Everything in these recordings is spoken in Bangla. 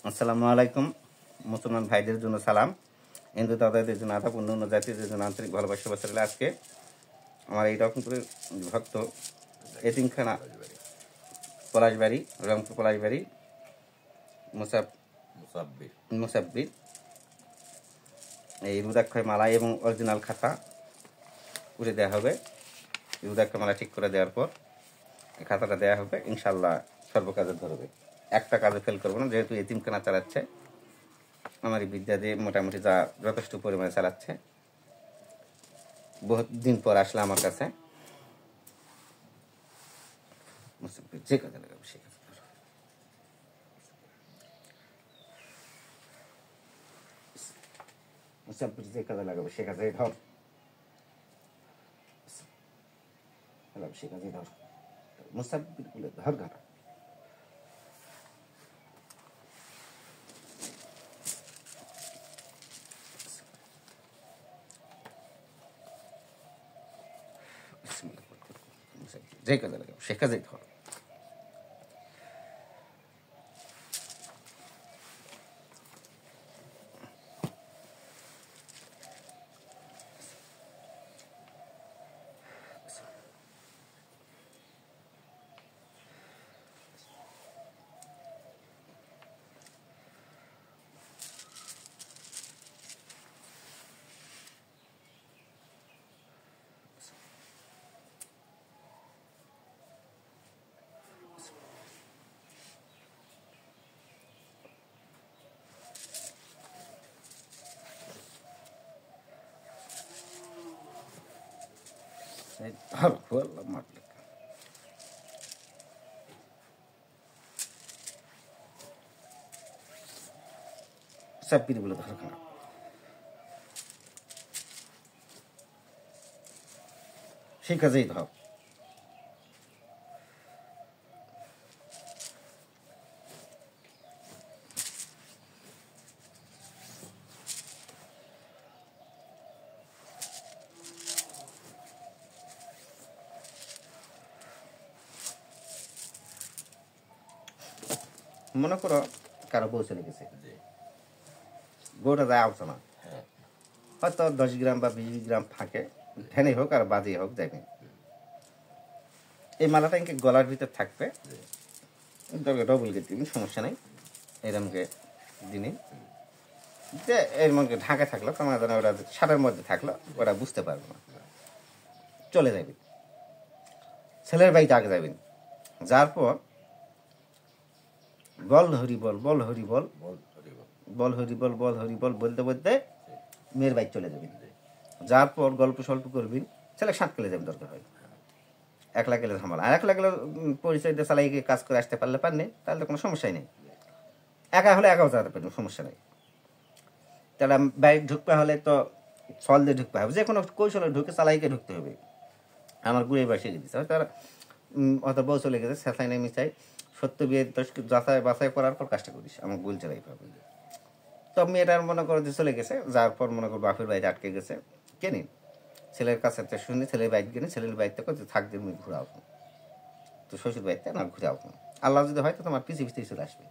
আসসালামু আলাইকুম। মুসলমান ভাইদের জন্য সালাম, হিন্দু দাদাদের জন্য আদাব, অন্য জাতিদের জন্য আন্তরিক ভালোবাসা বাসালে। আজকে আমার এই রকমপুরের ভক্ত এতিমখানা পলাশবাড়ি, রংপুর পলাশবাড়ি মুসাব্বির এই রুদাক্ষয় মালা এবং অরিজিনাল খাতা উঠে দেওয়া হবে। রুদাক্ষয় মালা ঠিক করে দেওয়ার পর এই খাতাটা দেওয়া হবে, ইনশাল্লাহ সর্বকাজে ধরবে, একটা কাজে ফেল করবো না। যেহেতু এতিমখানা চালাচ্ছে, আমার এই বিদ্যা দিয়ে মোটামুটি যা যথেষ্ট পরিমাণে চালাচ্ছে। বহুত দিন পর আসলে আমার কাছে, যে কাজে লাগাবে সে কাজে যে কাজে লাগাবে সে কাজে ধর, সে কাজে ধর, মুসাব্বির বলে ধর ঘাটা। যে কাজে লাগাবে সে কাজেই ধর। সাব্বির বলে ধর খানা। সেই কাজেই ধর। মনে করো কারো বউ চলে গেছে, বউটা যায় আসছে না, হয়তো 10 গ্রাম বা 20 গ্রাম ফাঁকে ঠেনে হোক আর বাজে হোক যাবে, এই মালাটা ইনকে গলার ভিতর থাকবে। ডবল গেট দিবি, সমস্যা নেই। এরমকে দিনে যে এর মধ্যে ঢাকা থাকলো, তোমার যেন ওরা সারের মধ্যে থাকলো, ওরা বুঝতে পারবে না, চলে যাবে। ছেলের বাড়িতে আগে যাবেন, যার পর বল হরি বল, বল হরি বল, বল হরি বল, বল হরি বল বলতে বলতে মেয়ের বাইক চলে যাবেন। যার পর গল্প স্বল্প করবেন, ছেলে 7 কিলো যাবেন দরকার হয়, 1 লাখ গেলে ঝামেলা। আর 1 লাখ গেলে পরিচয় দিয়ে চালাই কাজ করে আসতে পারলে পারলে, তাহলে তো কোনো সমস্যাই নেই। একা হলে একাও যেতে পারবেন, সমস্যা নেই। তাহলে বাইক ঢুকতে হলে তো ফল দিয়ে ঢুকতে হবে, যে কোনো কৌশলে ঢুকে চালাইকে ঢুকতে হবে। আমার গুড়ে বাসিয়ে দিচ্ছে তারা, অত বউ চলে গেছে, শেষাই নেই মিশাই সত্য বিয়ে যাচাই বাছাই করার পর কাজটা করিস, আমার গুল চালাই পাবে। তো মেয়েটার মনে করো যে চলে গেছে, যার পর মনে করো বাপের বাড়িতে আটকে গেছে, কেনে ছেলের কাছে শুনে ছেলের বাইক গেলে, ছেলের বাড়িতে করতে থাকবে, তুমি ঘুরাও তো শ্বশুর বাড়িতে না ঘুরাও। আল্লাহ যদি হয় তো তোমার পিছিয়ে পিছিয়ে চলে আসবে।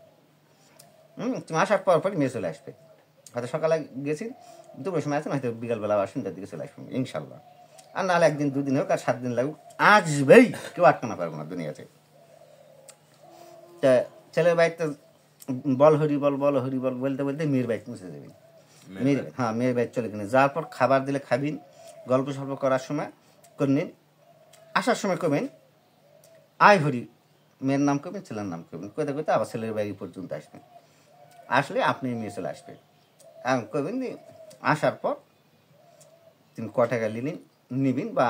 তুমি আসার পর পরই মেয়ে চলে আসবে। হয়তো সকালে গেছি, দুপুর সময় আছেন, হয়তো বিকালবেলা আবার সন্ধ্যার দিকে চলে আসবে ইনশাল্লাহ। আর নাহলে 1 দিন 2 দিন হোক আর 7 দিন লাগুক, আসবেই, কেউ আটকানো পারবো না দুনিয়াতে। তা ছেলের বাড়িতে বল হরি বল, বল হরি বল বলতে বলতে মেয়ের বাইক মুছে দেবেন। মেয়ের বাইক চলে গেলেন। যার পর খাবার দিলে খাবিন, গল্প সল্প করার সময় করবেন, আসার সময় করবেন আয় হরি, মেয়ের নাম করবেন, ছেলের নাম করবেন, কোথায় কোথায় আবার ছেলের বাড়ি পর্যন্ত আসবেন। আসলে আপনি মেয়ে চলে আসবে। এখন করবেন, আসার পর তুমি ক টাকা নিবেন, বা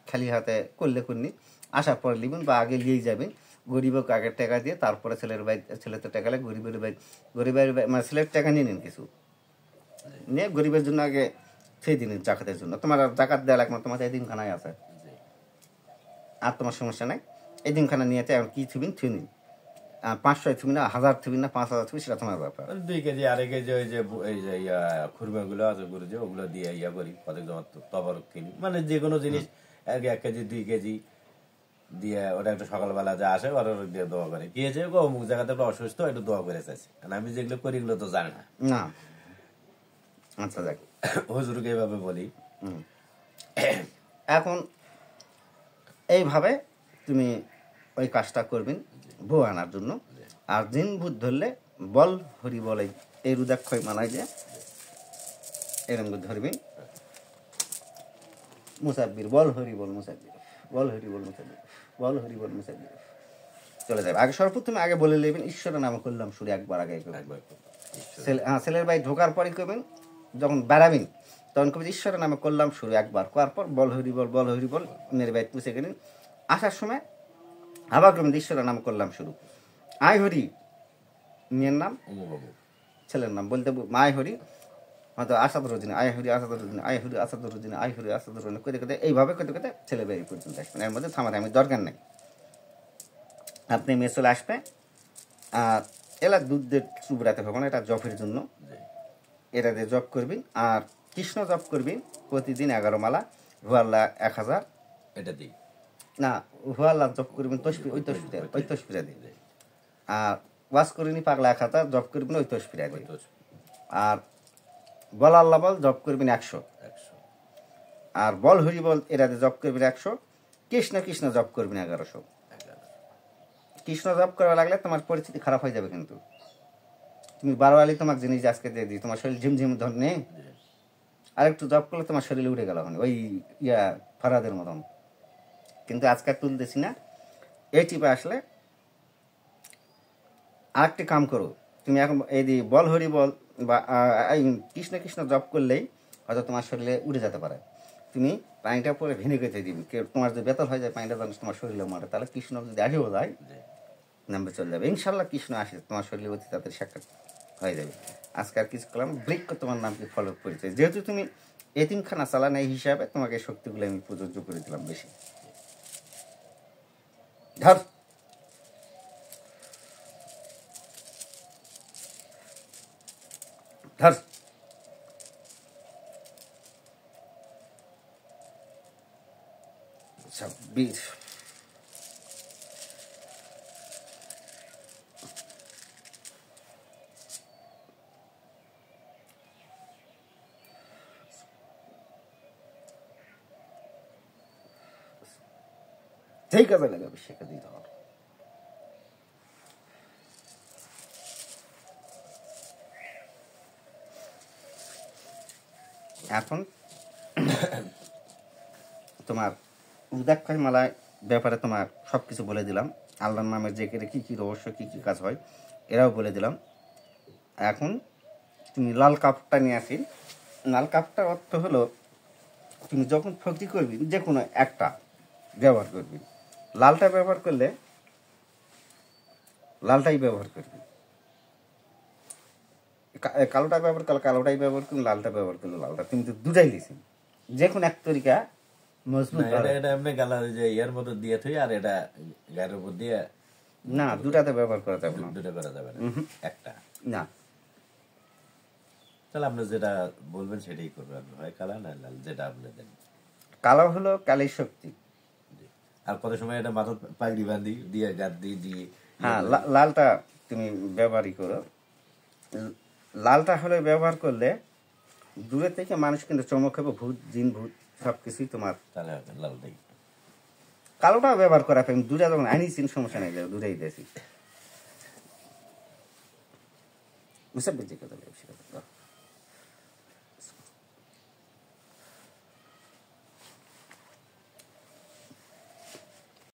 খালি হাতে করলে করনি, আসার পর নিবেন বা আগে নিয়েই যাবেন। গরিবকে আগে টাকা দিয়ে তারপরে ছেলের বাড়ি, ছেলে তো টাকা লাগে, গরিবের মানে ছেলের টাকা নিয়ে নিন, কিছু নিয়ে গরিবের জন্য আগে সেই দিন জাকাতের জন্য। তোমার জাকাত দেওয়া লাগবে না, তোমার এতিমখানায় আছে, আর তোমার সমস্যা নাই। এতিমখানা নিয়ে এখন কি থুবিন থুবিন, 500 থুবি না, 1000 থুবি না, 5000 থুবি, সেটা তোমার ব্যাপার। 2 কেজি 2.5 কেজি ওই যে এই যে খুরমা গুলো আছে, গুলো যে ওগুলো দিয়ে ইয়া করি, কত জমা তবরক কিনি, মানে যে কোনো জিনিস 1 কেজি 2 কেজি দিয়ে ওটা একটু সকালবেলা যা আসে ওরা দিয়ে দোয়া করে কি হয়েছে গো অমুক জায়গাতে একটা অসুস্থ একটু দোয়া করে চাইছে কারণ আমি যেগুলো করি এগুলো তো জানি না না আচ্ছা দেখ হুজুরকে এইভাবে বলি এখন এইভাবে তুমি ওই কাজটা করবেন বউ আনার জন্য। আর দিন ভূত ধরলে বল হরি বলে এই রুদাক্ষয় মানায় যে এরকম করে ধরবেন মুসাব্বির বল হরি বল মুসাব্বির বল হরি বল মুসাব্বির বল হরি বল মুসাব্বির চলে যাবে। আগে সর্বপ্রথমে আগে বলে নেবেন ঈশ্বরের নামে করলাম শুরু একবার আগে ছেলের বাড়ি ঢোকার পরে করবেন, যখন বেড়াবেন তখন কবি ঈশ্বরের নামে করলাম শুরু একবার করার পর বল হরি বল মেয়ের বাড়ি পুষে গেলেন। আসার সময় আবার করবেন ঈশ্বরের নাম করলাম শুরু আয় হরি মেয়ের নাম ছেলের নাম বলতে আয় হরি হয়তো আসাদুরুদ্দিন আয় হরি আসাদুরুদ্দিন আয় হরি আসাদুরুদ্দিন আয় হরি আসাদুরুদ্দিন করতে করতে এইভাবে করতে করতে ছেলে বাড়ি পর্যন্ত আসবেন। এর মধ্যে থামাথামি দরকার নেই। আপনি মেয়ে চলে আসবে আর এলা দুধের চুবড়াতে হবে না, এটা জপের জন্য এটা দিয়ে জপ করবেন। আর কৃষ্ণ জপ করবেন প্রতিদিন 11 মালা, হুয়াল্লা 1000 এটা দিই না হুয়াল্লা জপ করবেন ওই তসফিরা দিয়ে। আর ওয়াজ করিনি পাগলা 1000 জপ করবেন ওই তসফিরা দিয়ে। আর বল আল্লাহ বল জপ করবেন 100। আর বল হরি বল এটা দিয়ে জপ করবেন 100। কৃষ্ণ কৃষ্ণ জপ করবেন 1100। কৃষ্ণ জপ করা লাগলে তোমার পরিস্থিতি খারাপ হয়ে যাবে, কিন্তু তুমি বারোয়ালি তোমাকে জিনিস আজকে দিয়ে দিই তোমার শরীর ঝিমঝিম ধর নেই, আর একটু জব করলে তোমার শরীরে উঠে গেল ওই ফরাদের মতন। কিন্তু আজকে তুলতেছি না, এই টিপে আসলে আরেকটি কাম করো তুমি এখন এই দি বল হরি বল বা কৃষ্ণ কৃষ্ণ জপ করলেই হয়তো তোমার শরীরে উঠে যেতে পারে। তুমি পানিটা পরে ভেঙে গেতে দিবি, তোমার যদি বেতন হয়ে যায় পানিটা জানিস তোমার শরীরে মারে, তাহলে কৃষ্ণ যদি আসেও যায় নামবে চলে যাবে। ইনশাল্লাহ কৃষ্ণ আসে তোমার শরীরে অতি তাদের সাক্ষাৎ হয়ে যাবে। আজকে আর কিছু করলাম বৃক্ষ তোমার নামকে ফলো করেছে, যেহেতু তুমি এতিমখানা চালান এই হিসাবে তোমাকে শক্তিগুলো আমি প্রযোজ্য করে দিলাম বেশি। ধর ধর ছাব্বিশ যেই কাজে লাগাবে সে কাজেই ধর। এখন তোমার রুদাক্ষয় মালায় ব্যাপারে তোমার সব কিছু বলে দিলাম। আল্লাহর নামের জেকেরে কী কী রহস্য কী কী কাজ হয় এরাও বলে দিলাম। এখন তুমি লাল কাপড়টা নিয়ে আসি। লাল কাপড়টার অর্থ হলো তুমি যখন ভক্তি করবি যে কোনো একটা ব্যবহার করবি, লালটা ব্যবহার করলে লালটাই ব্যবহার করবি, কালোটা ব্যবহার করলে কালোটাই ব্যবহার করবি, লালটা ব্যবহার করলে লালটা। তুমি তো দুটাই দিছি, যে কোনো এক তরিকা মজবুত এর মধ্যে দিয়ে থই আর এটা গায়ের উপর দিয়ে না, দুটাতে ব্যবহার করা যাবে না, দুটো করা যাবে না, একটা না। তাহলে আপনি যেটা বলবেন সেটাই করবেন, হয় কালা না লাল, যেটা আপনি দেন। কালো হলো কালীর শক্তি। আর কত সময় এটা মাথা পাগড়ি বাঁধি দিয়ে গাদ দিয়ে হ্যাঁ, লালটা তুমি ব্যবহারই করো। লালটা হলে ব্যবহার করলে দূরে থেকে মানুষ কিন্তু চমক হবে, ভূত জিন ভূত সব কিছুই তোমার। তাহলে লালটাই। কালোটাও ব্যবহার করা পাই, দূরে যখন আনিছেন সমস্যা নেই, দূরেই দিয়েছি বুঝতে পেরেছি কথা।